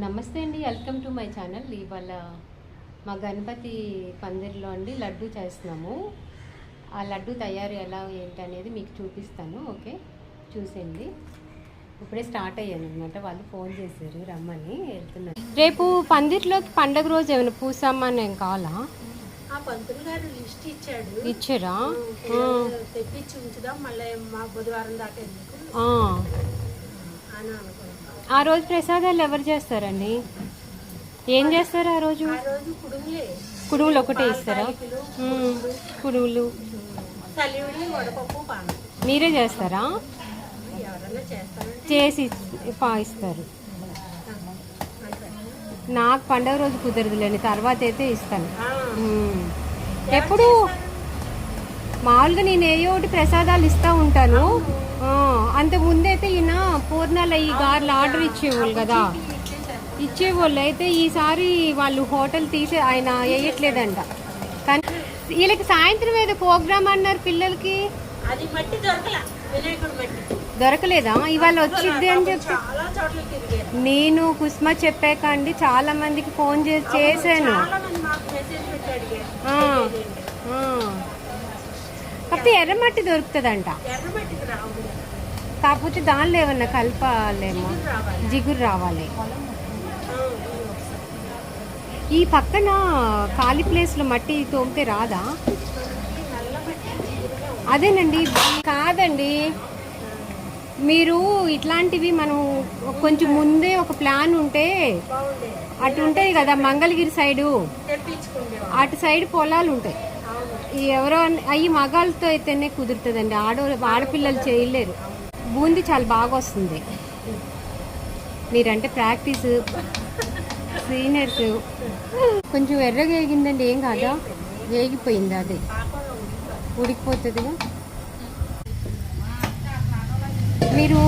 నమస్తే అండి, welcome to my channel. ఇవాళ మా గణపతి పందిరిలో అండి లడ్డు చేస్తున్నాము. ఆ లడ్డు తయారు ఎలా ఏంటి అనేది మీకు చూపిస్తాను. ఓకే, చూసేయండి. ఇప్పుడే స్టార్ట్ అయ్యాను అనమాట. వాళ్ళు ఫోన్ చేశారు రమ్మని, వెళ్తున్నాను. రేపు పందిరిలోకి పండగ రోజు ఏమైనా పూసామని ఏం కావాలా? పంతులు గారు లిస్ట్ ఇచ్చాడు, ఇచ్చారా? తెప్పించి ఉంచుదాం, మళ్ళీ మా బుధవారం దాకా ఎందుకు అని అనుకుంటాం. ఆ రోజు ప్రసాదాలు ఎవరు చేస్తారండి? ఏం చేస్తారు ఆ రోజు? కుడుములు ఒకటే ఇస్తారా? కుడుములు మీరే చేస్తారా? చేసి ఇస్తారు. నాకు పండగ రోజు కుదరదులేండి, తర్వాత అయితే ఇస్తాను. ఎప్పుడు మామూలుగా నేను ఏ ఒకటి ప్రసాదాలు ఇస్తూ ఉంటాను. అంతకు ముందైతే ఈయన పూర్ణాలు ఈ గారెలు ఆర్డర్ ఇచ్చేవాళ్ళు కదా, ఇచ్చేవాళ్ళు. అయితే ఈసారి వాళ్ళు హోటల్ తీసి ఆయన వేయట్లేదంట. కానీ వీళ్ళకి సాయంత్రం ఏదో ప్రోగ్రామ్ అన్నారు పిల్లలకి, దొరకలేదా? ఇవాళ వచ్చిద్ది అని చెప్పి నేను కుస్మా చెప్పాక అండి చాలా మందికి ఫోన్ చేశాను. కాకపోతే ఎర్రమట్టి దొరుకుతుందంట, కాకపోతే దానిలో ఏమన్నా కలపాలేమో, జిగురు రావాలి. ఈ పక్కన ఖాళీ ప్లేస్లో మట్టి తోమితే రాదా? అదేనండి, కాదండి, మీరు ఇట్లాంటివి మనం కొంచెం ముందే ఒక ప్లాన్ ఉంటే, అటు ఉంటాయి కదా మంగళగిరి సైడు, అటు సైడ్ పొలాలు ఉంటాయి. ఎవరో అవి మగాళ్ళతో అయితేనే కుదురుతుందండి, ఆడపిల్లలు చేయలేరు. బూందీ చాలా బాగా వస్తుంది. మీరంటే ప్రాక్టీస్ సీనియర్స్. కొంచెం ఎర్రగా వేగిందండి, ఏం కాదా? వేగిపోయింది, అదే ఉడికిపోతుందిగా. మీరు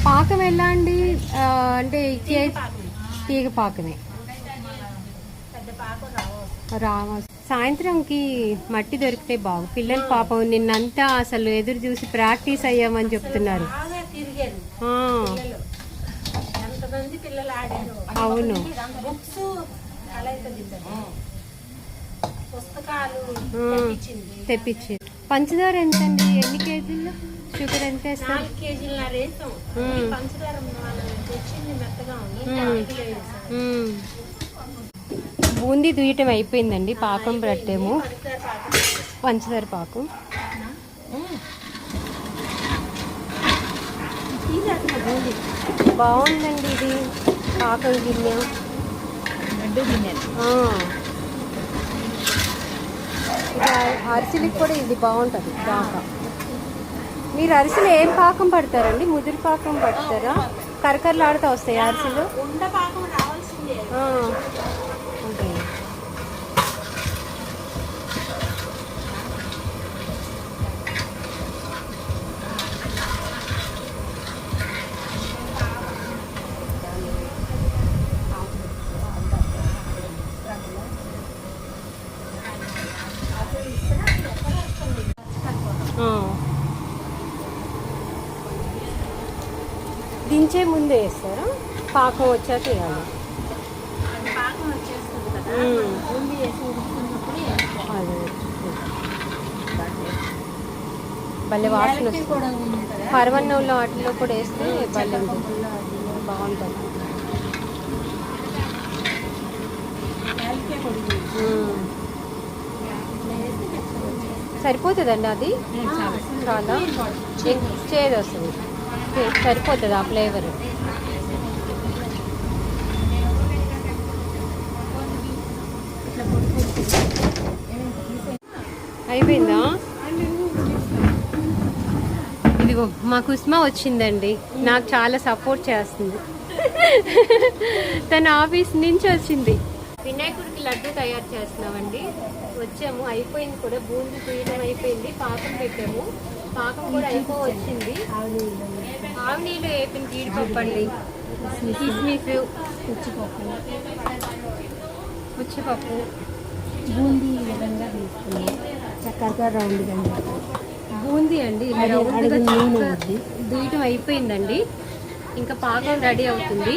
పాకం ఎలా అండి? అంటే తీగ పాకమే రావా? సాయంత్రంకి మట్టి దొరికితే బాగు. పిల్లలు పాపం నిన్నంతా అసలు ఎదురు చూసి ప్రాక్టీస్ అయ్యామని చెప్తున్నారు. అవును, తెప్పించి. పంచదార ఎంత అండి? ఎన్ని కేజీలు? షుగర్ ఎంత వేస్తారు? బూందీ దుయ్యటం అయిపోయిందండి, పాకం పట్టేము, పంచదార పాకం. బాగుందండి ఇది పాకం గిన్నె. అరిసెలకి కూడా ఇది బాగుంటుంది దాకా. మీరు అరిసెలు ఏం పాకం పడతారండి? ముదిరి పాకం పడతారా? కరకరలాడుతూ వస్తాయి అరిసెలు. దించే ముందే వేస్తారా? పాకం వచ్చాక వేయాలి. భలే వాసన వస్తుంది. పరవన్నంలో వాటిలో కూడా వేస్తే భలే బాగుంటుంది. సరిపోతుందండి అది? చాలా చేదు వస్తుంది, సరిపోతుంది ఆ ఫ్లేవర్. అయిపోయిందా? ఇదిగో మా కుస్మా వచ్చిందండి, నాకు చాలా సపోర్ట్ చేస్తుంది. తన ఆఫీస్ నుంచి వచ్చింది. వినాయకుడికి లడ్డు తయారు చేస్తున్నామండి. వచ్చాము, అయిపోయింది కూడా. బూందీ తీయడం అయిపోయింది, పాకం పెట్టాము, పాకం కూడా వచ్చింది. ఆవునీళ్ళు వేపిన జీడిపప్పు అండి, కిస్మిస్, పుచ్చిపప్పు, బూందీ ఈ విధంగా తీసుకుని చక్కగా రౌండ్గా బూందీ అండి దీయటం అయిపోయిందండి. ఇంకా పాకం రెడీ అవుతుంది.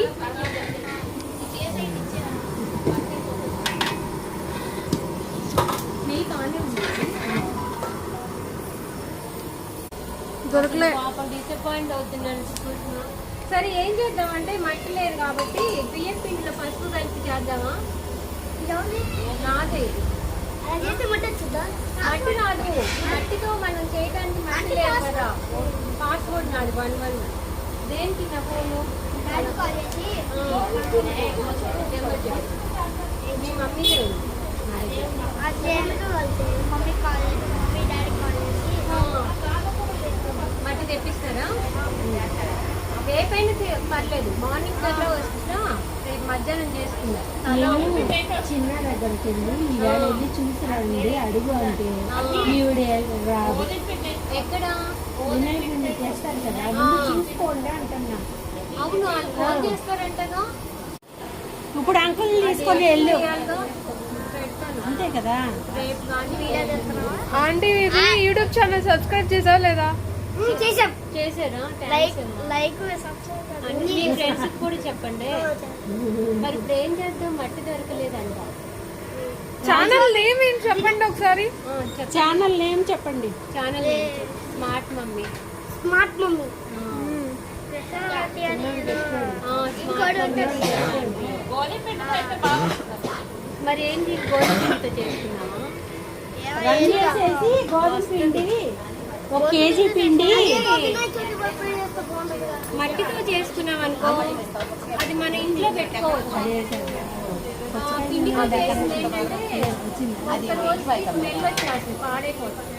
దొరకలే. పాపం డిసప్పాయింట్ అవుతున్నాను. సరే ఏం చేద్దామంటే మట్టి లేదు కాబట్టి బియ్యం పిండిలో పసుపు కలిపి చేద్దామా? నాదే మట్టి రాదు. మట్టితో మనం చేయడానికి మట్టి లేదు కదా. పాస్వర్డ్ నాది 11. దేనికి నా ఫోను? మీ మమ్మీదే ఉంది. మట్టి తెప్పిస్తారా? రేపైనా పర్లేదు. మార్నింగ్ కల్లా వస్తున్నా. రేపు మధ్యాహ్నం చేసుకుందాం. చిన్న దగ్గరికి వెళ్ళి ఇవాళ వెళ్ళి చూసిరండి అడుగు అంటే ఈవిడే రాదు. ఎక్కడ వినాయకుడిని చేస్తారు కదా ముందు చూసుకోండి అంటున్నా. అవును ఫోన్ చేస్తారంటగా. ఇప్పుడు అంకుల్ తీసుకొని వెళ్ళు అంతే కదా. రేపు కానీ ఆంటీ యూట్యూబ్ ఛానల్ సబ్స్క్రైబ్ చేసావా లేదా? చేశారా? మీ ఫ్రెండ్స్ కూడా చెప్పండి. మరి ఇప్పుడు ఏం చేద్దాం? మట్టి దొరకలేదంట. ఛానల్ నేమ్ ఏం చెప్పండి ఒకసారి. ఛానల్ నేమ్ చెప్పండి. Channel smart mummy. మరి ఏంటి గోధుమతో చేసుకున్నామా? చేసేసి గోధుమ పిండి 1 కేజీ పిండి మట్టితో చేసుకున్నాం అనుకో, అది మన ఇంట్లో పెట్టుకోవచ్చు. పిండితో చేసింది ఏంటంటే ఒక్క రోజు స్మెల్ వచ్చేస్తుంది, పాడైపోతుంది.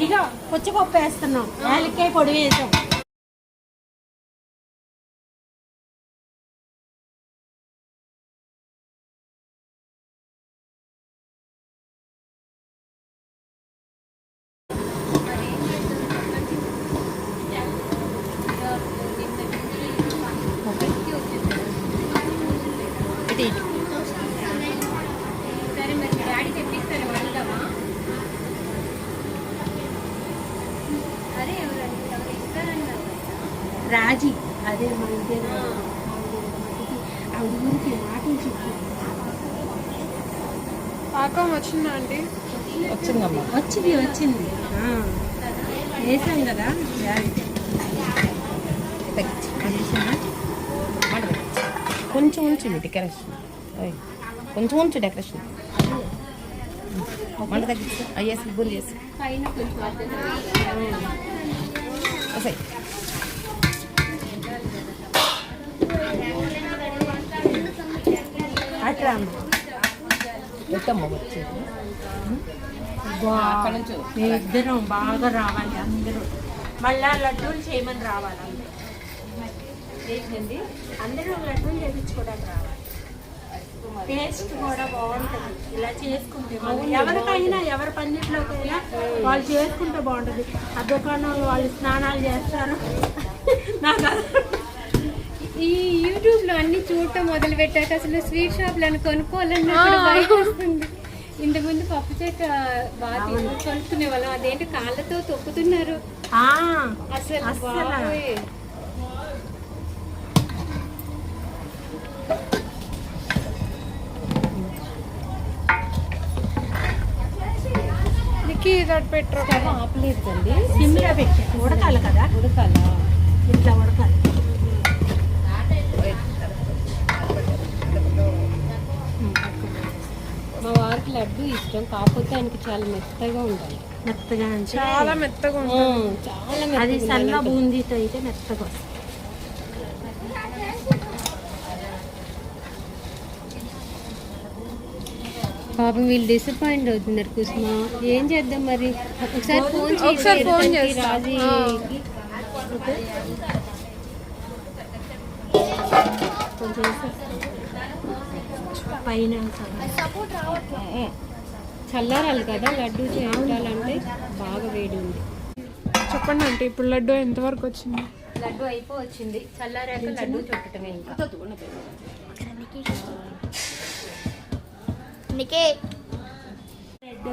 ఇక పుచ్చపప్పు వేస్తున్నాం, యాలక్కాయ పొడి వేసాం. సరే మరి డాడీ తెప్పిస్తారు, వండుదామా? అదే ఎవరు ఇస్తారన్నారు రాజీ అదే మన ఆవిడ గురించి మాటలు చెప్పు. పాకం వచ్చిందా ఆంటీ? వచ్చిందమ్మా, వచ్చింది వేసాం కదా. కొంచెం ఉంచు డెకరేషన్, కొంచెం ఉంచు డెకరేషన్. మంట తగ్గించు, అయ్యేసి బుల్ చేసి పైన కొంచెం వస్తాయి. అట్లా పెట్టమ్మా వచ్చి ఇద్దరం బాగా రావాలి అందరూ. మళ్ళా లడ్డూలు చేయమని రావాలి ఏంటండి, అందరూ లడ్డూలు చేయించుకోవడానికి రావాలి. టేస్ట్ కూడా బాగుంటుంది ఇలా చేసుకుంటే. ఎవరికైనా ఎవరి పందిట్లోకి అయినా వాళ్ళు చేసుకుంటే బాగుంటుంది. ఆ దుకాణంలో వాళ్ళు స్నానాలు చేస్తారు. నాకు ఈ యూట్యూబ్ లో అన్ని చూడటం మొదలు పెట్టాక అసలు స్వీట్ షాప్ లను కొనుక్కోవాలన్నప్పుడు భయం వస్తుంది. ఇంతకుముందు పప్పు చెక్క బాగా కొనుక్కునే వాళ్ళం, అదేంటి కాళ్ళతో తొక్కుతున్నారు అసలు. బాబోయ్. నీకు ఇది పెట్టరు ఆపలేదు కండి, సిమ్లో పెట్టి ఉడకాలి కదా. ఉడకాలా? ఇట్లా ఉడకాలి. మా వారికి లడ్డు ఇష్టం, కాకపోతే ఆయనకి చాలా మెత్తగా ఉండాలి. మెత్తగా అంటే చాలా మెత్తగా ఉంటుంది. చాలా అది మెత్తగా సన్న ఉండాలి. బూందీతో అయితే మెత్తగా వస్తుంది. పాపం వీళ్ళు డిసప్పాయింట్ అవుతున్నారు కుసుమ. ఏం చేద్దాం మరి? ఒకసారి ఫోన్ ఒకసారి ఫోన్ చేస్తా. రాజీ కొంచెం పైన చల్లారాలి కదా లడ్డు చేయాలంటే. బాగా వేడి ఉంది. చెప్పండి అంటే ఇప్పుడు లడ్డు ఎంతవరకు వచ్చింది? లడ్డు అయిపోవచ్చింది, చల్లారాక లడ్డు చుట్టటమే ఇంకా. రెడ్,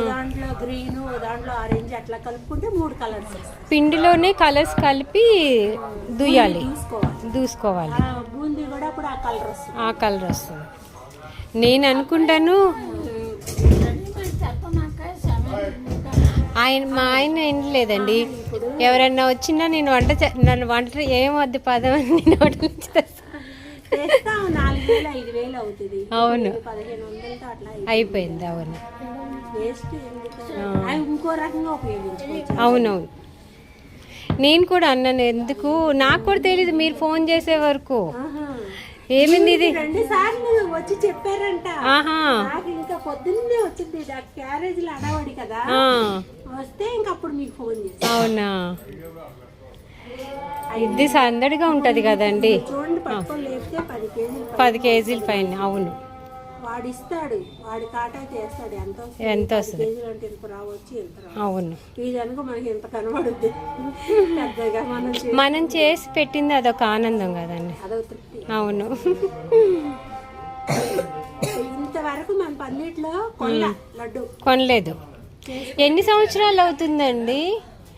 దాంట్లో గ్రీన్, దాంట్లో ఆరెంజ్ అట్లా కలుపుకుంటే 3 కలర్స్. పిండిలోనే కలర్స్ కలిపి దుయ్యాలి, దూసుకోవాలి. బూందీ కూడా అప్పుడు ఆ కలర్ వస్తుంది. ఆ కలర్ వస్తుంది. నేను అనుకుంటాను మా ఆయన ఏం లేదండి, ఎవరన్నా వచ్చినా నేను నన్ను వంట ఏం వద్దు పదం అని నేను వంట నుంచి తెస్తాను. చేస్తాం 4,000 5,000 అవుతుంది. అవును 1,500తో అట్లా అయిపోయింది. అవును వేస్ట్ అవి ఇంకో రకంగా ఉపయోగించుకోవచ్చు. అవునవును, నేను కూడా అన్నాను ఎందుకు, నాకు కూడా తెలీదు మీరు ఫోన్ చేసే వరకు. ఏమింది ఇది 2 సార్లు వచ్చి చెప్పారంట. ఆహా నాకు ఇంకా పొద్దున్నే వచ్చింది క్యారేజీలు అడవాడి కదా, వస్తే ఇంకా అప్పుడు మీకు ఫోన్ చేస్తాను. అవునా, ఇది సందడిగా ఉంటది కదండి. చూడండి పట్టుకొని లేపితే 10 కేజీలు 10 కేజీల పైన. అవును వాడు ఇస్తాడు, వాడి కాటా చేస్తాడు. ఎంత వస్తుంది కేజీలు అంటే ఇంత రావచ్చు ఎంత రావచ్చు. అవును, ఇది అనుకో మనకి ఎంత కనబడుద్ది పెద్దగా మనం చేసి పెట్టింది అదొక ఆనందం కదండి. అదొక తృప్తి. అవును ఇంతవరకు మన పన్నీట్లో లడ్డు కొనలేదు. ఎన్ని సంవత్సరాలు అవుతుందండి?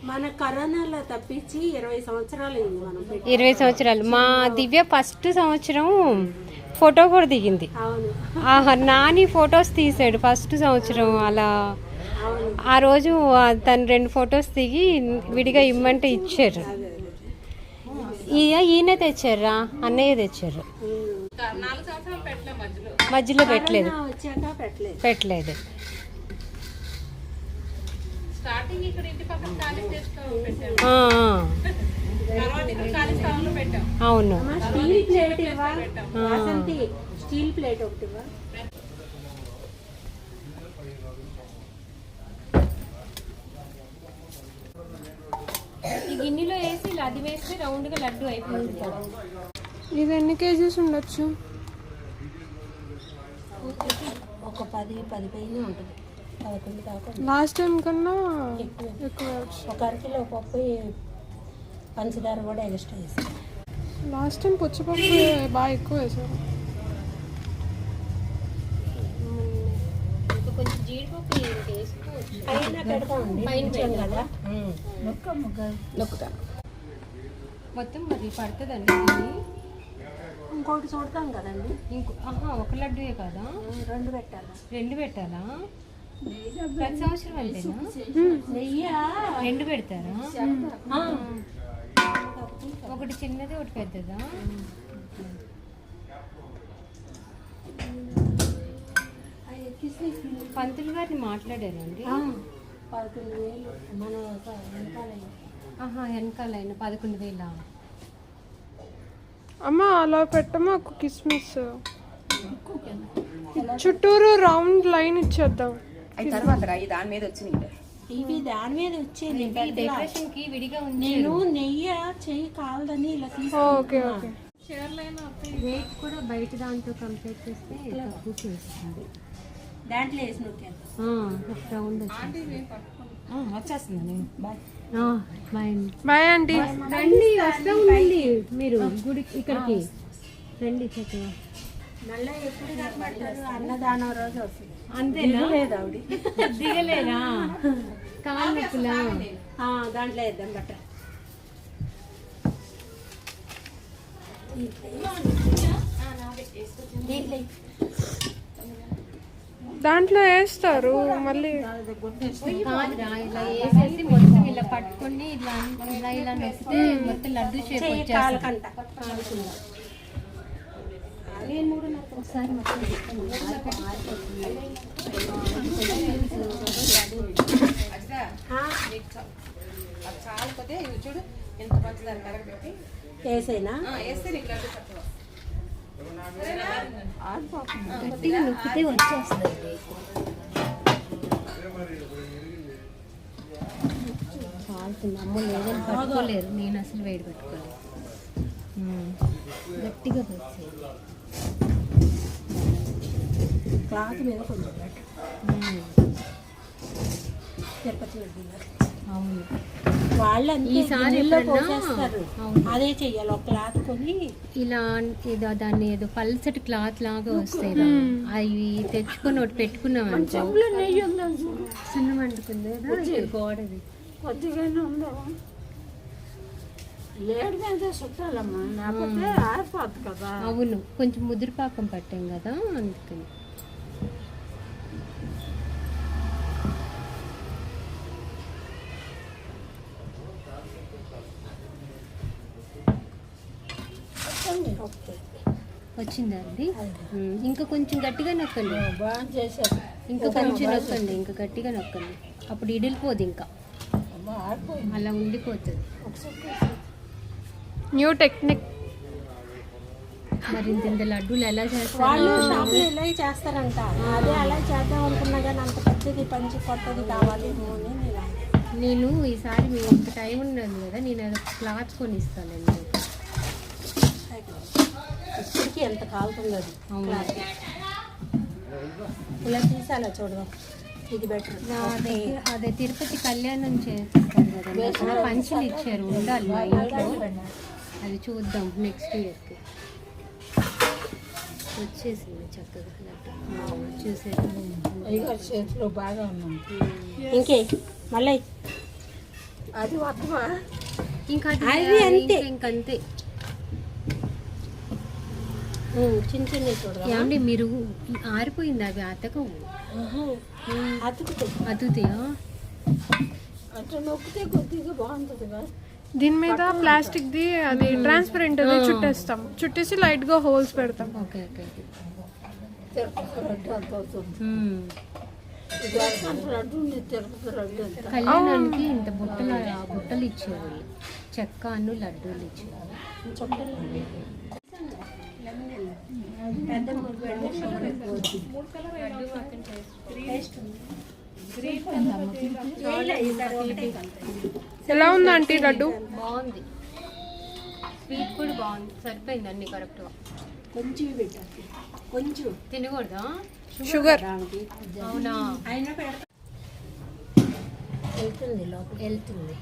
మన కరోనాలో తప్పించి 20 సంవత్సరాలు అయింది మనం పెట్టి. 20 సంవత్సరాలు. మా దివ్య ఫస్ట్ సంవత్సరం ఫోటో కూడా దిగింది. అవును ఆహా, నాని ఫొటోస్ తీసాడు ఫస్ట్ సంవత్సరం అలా. అవును ఆ రోజు తను 2 ఫొటోస్ దిగి విడిగా ఇమ్మంటే ఇచ్చారు. ఈయన తెచ్చారా, అన్నయ్య తెచ్చారు. మధ్యలో పెట్టలేదు వచ్చాక పెట్టలేదు. పెట్టలేదు. ఆ, అవును. స్టీల్ ప్లేట్ ఇవ్వా వాసంతి, స్టీల్ ప్లేట్ ఒకటి ఇవ్వ. ఈ గిన్నెలో వేసి ఇలా అది వేస్తే రౌండ్ గా లడ్డు అయిపోతుంది. ఇది ఎన్ని కేజీస్ ఉండొచ్చు? ఒక 10 పైన ఉంటుంది. 11 దాకా లాస్ట్ టైం కన్నా ఎక్కువ. ఒక అరకిలో పప్పు పంచదార కూడా ఎక్స్ట్రా వేస్తాం. లాస్ట్ టైం పుచ్చపప్పు బాగా ఎక్కువ వేసారు. కొంచెం జీడిపప్పు వేసుకోవచ్చు. పైన పెడతామండి, పైన కదా నొక్కుతా. మొత్తం మరి పడుతుందండి ఇది. ఇంకోటి చూడతాం కదండి. ఒక లడ్డూయే కదా, 2 పెట్టాలా? 2 పెట్టాలా? ప్రతి సంవత్సరం అంతేనా? నెయ్యి 2 పెడతారా? ఒకటి చిన్నది ఒకటి పెద్దదా? పంతులు గారిని మాట్లాడారండి. 11,000 మన వెనకాలైన 11,000. అమ్మ అలా పెట్టమాకు కిస్మిస్, చుట్టూరు రౌండ్ లైన్ ఇచ్చేద్దాం. అవి తర్వాత దాని మీద వచ్చినాయి. ఇవి దాని మీద వచ్చేది డెకరేషన్ కి విడిగా ఉంది. నేను నెయ్యి చెయ్యి కాలదని ఇలా ఓకే ఓకే. రేట్ కూడా బయట దాంతో కంపేర్ చేస్తే తక్కువ చేస్తుంది. దాంట్లో వేసి నొక్కాను. రౌండ్ వచ్చేస్తుంది. Bye aunty. రండి, వస్తూ ఉండండి మీరు గుడి ఇక్కడికి రండి చక్కగా. మళ్ళీ ఎప్పుడు కనబడతారు? అన్నదానం రోజు వస్తుంది. అంతేనా? లేదు ఆవిడ దిగలేరా? కాలు నొప్పులా? దాంట్లో వేద్దాం బట్ట. దాంట్లో వేస్తారు మళ్ళీ. కాదురా, ఇలా వేసేసి మొత్తం ఇలా పట్టుకొని ఇలా ఇలా ఇలా నొక్కితే మొత్తం లడ్డు షేప్ వచ్చేస్తుంది. ఒకసారి చాలిపోతే ఇవి చూడు ఎంత పంచదార కరగబెట్టి వేసేనా? వేస్తే నీకు లడ్డు చక్కగా గట్టిగా నొక్కితే వచ్చేస్తుంది. కాలుతుంది. అమ్మ లేదని పట్టుకోలేరు, నేను అసలు వేడి పెట్టుకోలేదు. గట్టిగా వచ్చేది. క్లాత్ మీద కొంచెం తిరుపతి అవును, ఈసారి పోసేస్తారు. అదే చెయ్యాలి, ఒక క్లాత్ కొని ఇలా ఏదో దాన్ని ఏదో పల్సటి క్లాత్ లాగా వస్తాయి. అవి తెచ్చుకొని ఒకటి పెట్టుకున్నాం అనుకో, సున్నం అంటుకుంది గోడది. కొద్దిగానే ఉందా? లేడు మీద చుట్టాలమ్మా, లేకపోతే ఆరిపోద్ది కదా. అవును, కొంచెం ముదిరిపాకం పట్టాం కదా అందుకని. ఓకే వచ్చిందా అండి? ఇంకా కొంచెం గట్టిగా నొక్కండి, బాగా చేశారు. ఇంకా కొంచెం నొక్కండి, ఇంకా గట్టిగా నొక్కండి. అప్పుడు ఇడిలిపోదు, ఇంకా అలా ఉండిపోతుంది. New technique. మరి ఇంత లడ్డూలు ఎలా చేస్తారు? వాళ్ళు షాప్లో ఇలాగే చేస్తారంట. అదే అలా చేద్దాం అనుకున్నా కానీ అంత పెద్దది పంచి కొత్తది కావాలి అని నేను ఈసారి మీ ఇంత టైం ఉన్నది కదా, నేను అది క్లాత్ కొని ఇస్తానండి. ఇప్పటికీ ఎంత కాలుతుంది అది. అవునా? ఇలా తీసాలా చూడదాం, ఇది బెటర్. అదే తిరుపతి కళ్యాణం చేస్తారు కదా, అక్కడ పంచులు ఇచ్చారు, ఉండాలి మా ఇంట్లో. అది చూద్దాం నెక్స్ట్ ఇయర్కి. వచ్చేసింది చక్కగా లడ్డు చూసేది. చేతిలో బాగా ఉన్నాం. ఇంకే మళ్ళీ అది వద్దమా? ఇంకా అది అంతే. ఇంకంతే. చిన్న చిన్న చూడగా ఏమండి మీరు ఆరిపోయింది అవి అతకవు, అతుతాయా? అట్లా నొక్కితే కొద్దిగా బాగుంటుందిగా. దీని మీద ప్లాస్టిక్ ది అది ట్రాన్స్పరెంట్ అది చుట్టేస్తాం, చుట్టేసి లైట్ గా హోల్స్ పెడతాం. Okay okay. కళ్యాణానికి ఇంత బుట్టలు ఇచ్చేవాళ్ళు, చెక్క అన్ను లడ్డూలు ఇచ్చేవాళ్ళు. ఎలా ఉంది ఆంటీ లడ్డు? బాగుంది, స్వీట్ కూడా బాగుంది, సరిపోయింది అన్ని కరెక్ట్గా. కొంచెం పెట్టాలి, కొంచెం తినకూడదా? షుగర్. అవునా? అయినా పెడతా, వెళ్తుంది లోపల, వెళ్తుంది.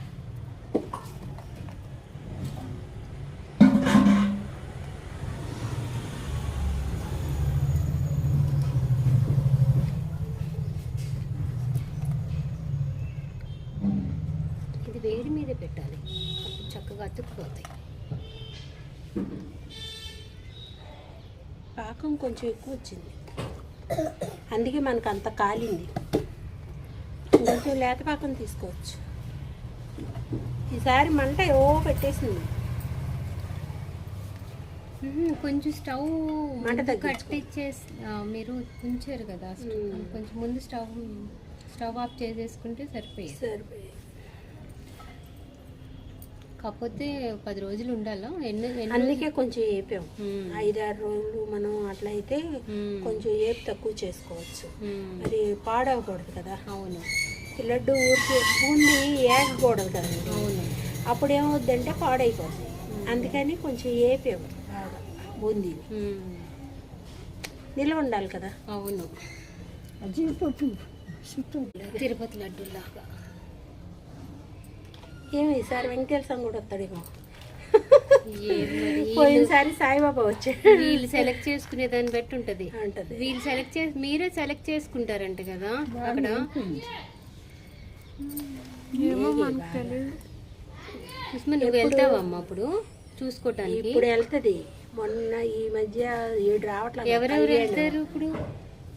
ఇది వేడి మీద పెట్టాలి, అప్పుడు చక్కగా అతుక్కుపోతాయి. పాకం కొంచెం ఎక్కువ వచ్చింది, అందుకే మనకు అంత కాలింది. కొంచెం లేత పాకం తీసుకోవచ్చు. ఈసారి మంట పెట్టేసింది. కొంచెం స్టవ్ మంట కట్టిచ్చేసి మీరు ఉంచారు కదా, కొంచెం ముందు స్టవ్ ఆఫ్ చేసేసుకుంటే సరిపోయేది. కాకపోతే 10 రోజులు ఉండాలా? అందుకే కొంచెం వేపాం. 5-6 రోజులు మనం అట్లా అయితే కొంచెం ఏపు తక్కువ చేసుకోవచ్చు. మరి పాడవకూడదు కదా. అవును. ఈ లడ్డు ఊరికే బూంది ఏగకూడదు కదండి. అవును. అప్పుడు ఏమవుద్దంటే పాడైపోతుంది. అందుకని కొంచెం ఏపేము బాగా బూందీ నిల్వ ఉండాలి కదా. అవును. తిరుపతి లడ్డు లాగా. ఏమి ఈసారి వెంకటేశ్వరం కూడా వస్తాడేమో. పోయినసారి సాయిబాబా వచ్చాడు. వీళ్ళు సెలెక్ట్ చేసుకునే దాన్ని బట్టి ఉంటది. వీళ్ళు మీరే సెలెక్ట్ చేసుకుంటారంట కదా అక్కడ. నువ్వు వెళ్తావా అమ్మ అప్పుడు చూసుకోవటానికి? ఇప్పుడు వెళ్తుంది. మొన్న ఈ మధ్య 7 రావట్లేదు. ఎవరెవరు వెళ్తారు ఇప్పుడు?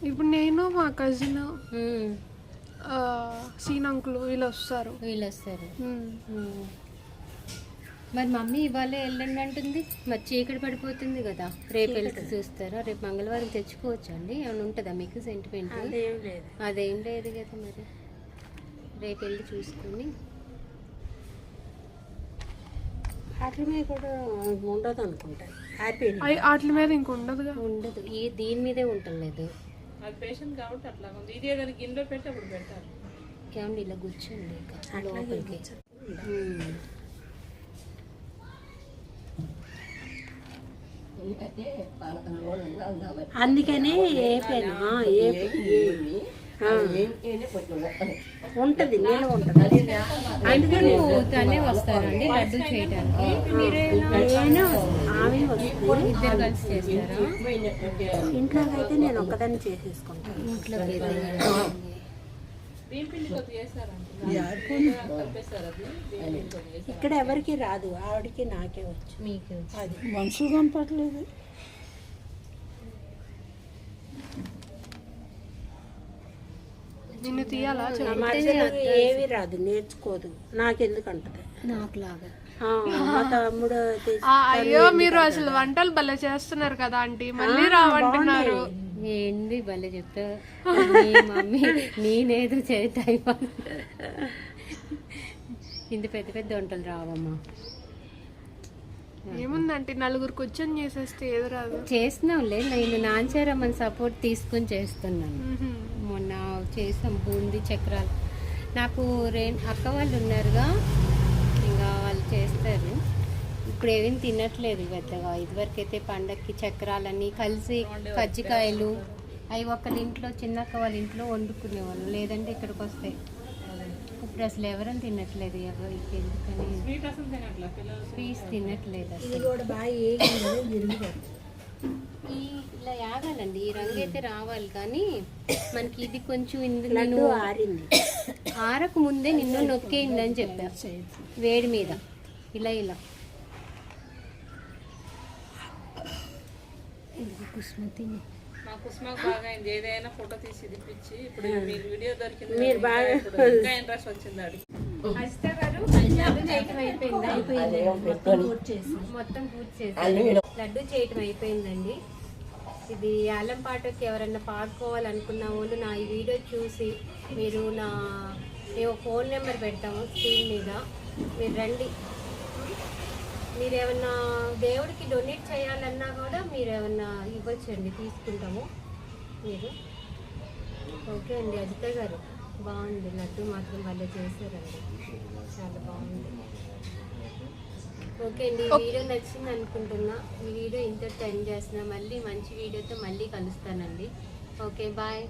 ఇప్పుడు నేను, మా కజిన్, సీన్ అంకుల్ వీళ్ళు వస్తారు. మరి మమ్మీ ఇవాళ వెళ్ళండి అంటుంది. మరి చీకటి పడిపోతుంది కదా, రేపు వెళ్తే చూస్తారా? రేపు మంగళవారం తెచ్చుకోవచ్చు అండి. ఏమైనా ఉంటుందా మీకు సెంటిమెంట్? అదేం లేదు కదా. మరి రేపు వెళ్ళి చూసుకుని. వాటి మీద కూడా ఉండదు అనుకుంటా. వాటి మీద ఇంక ఉండదు. దీని మీదే ఉండలేదు. అది పేషెంట్ కాబట్టి అట్లా ఉంది. ఇదే దానికి ఇంట్లో పెట్టి అప్పుడు పెడతారు. ఏమండి ఇలా కూర్చోండి లోపలికి. అందుకనే ఉంటుంది, నేను ఉంటుంది. అందుకని తనే వస్తారండి లడ్డు చేయడానికి? నేను ఆమె వస్తుంది, ఇద్దరు కలిసి చేస్తారా? ఇంట్లోకి అయితే నేను ఒక్కదాన్ని చేసేసుకుంటాను. ఇంట్లోకి ఇక్కడ ఎవరికి రాదు, ఆవిడకి నాకే వచ్చు. మీకే అది మనుషులు కనపడలేదు. నిన్ను తీయాలా? ఏవి రాదు, నేర్చుకోదు. నాకెందుకు అంటది. నాకులాగా మా తమ్ముడు అయ్యో మీరు అసలు వంటలు భలే చేస్తున్నారు కదా ఆంటీ, మళ్ళీ రావంటున్నారు. ఏంది భలే చెప్తా నీ మమ్మీ, నేనేదో చేత ఇంత పెద్ద పెద్ద వంటలు రావమ్మా. ఏముందంటే నలుగురు కూర్చొని చేసేస్తే ఏదో రాదు. చేస్తున్నాంలే, నేను నాంచారమ్మని సపోర్ట్ తీసుకుని చేస్తున్నాను. మొన్న చేసాం బూందీ చక్రాలు. నాకు అక్క వాళ్ళు ఉన్నారుగా, ఇంకా వాళ్ళు చేస్తారు. ఇప్పుడు ఏమీ తినట్లేదు పెద్దగా. ఇదివరకైతే పండక్కి చక్రాలని కలిసి కజ్జికాయలు అవి ఒకళ్ళ ఇంట్లో, చిన్నక్క వాళ్ళ ఇంట్లో వండుకునేవాళ్ళు, లేదంటే ఇక్కడికి వస్తాయి. ఇప్పుడు అసలు ఎవరైనా తినట్లేదు. ఎందుకని స్వీట్స్ తినట్లేదు అసలు. ఇలా యాగాలండి, ఈ రంగు అయితే రావాలి. కానీ మనకి ఇది కొంచెం నేను ఆరకు ముందే నిన్ను నొక్కేయండి అని చెప్పా వేడి మీద. ఇలా ఇలా కుస్మతి మా కుస్మాకు బాగా అయింది. ఏదైనా ఫోటో తీసి ఇప్పించి ఇప్పుడు మీకు వీడియో దొరికింది, మీరు బాగా ఇంకా ఇంట్రెస్ట్ వచ్చింది అడిగి. మొత్తం పూర్తి చేసి లడ్డు చేయటం అయిపోయిందండి. ఇది ఆలం పాటకి ఎవరన్నా పాడుకోవాలనుకున్న వాళ్ళు నా ఈ వీడియో చూసి మీరు మేము ఫోన్ నెంబర్ పెడతాము స్క్రీన్ మీద, మీరు రండి. మీరు ఏమన్నా దేవుడికి డొనేట్ చేయాలన్నా కూడా మీరు ఏమన్నా ఇవ్వచ్చండి, తీసుకుంటాము మీరు. ఓకే అండి. అజిత గారు బాగుంది, లడ్డు మాత్రం వాళ్ళు చేశారండి, చాలా బాగుంది. ఓకే అండి, ఈ వీడియో నచ్చింది అనుకుంటున్నా. ఈ వీడియో ఇంతటితో ఎండ్ చేస్తున్నా. మళ్ళీ మంచి వీడియోతో మళ్ళీ కలుస్తానండి. Okay, bye.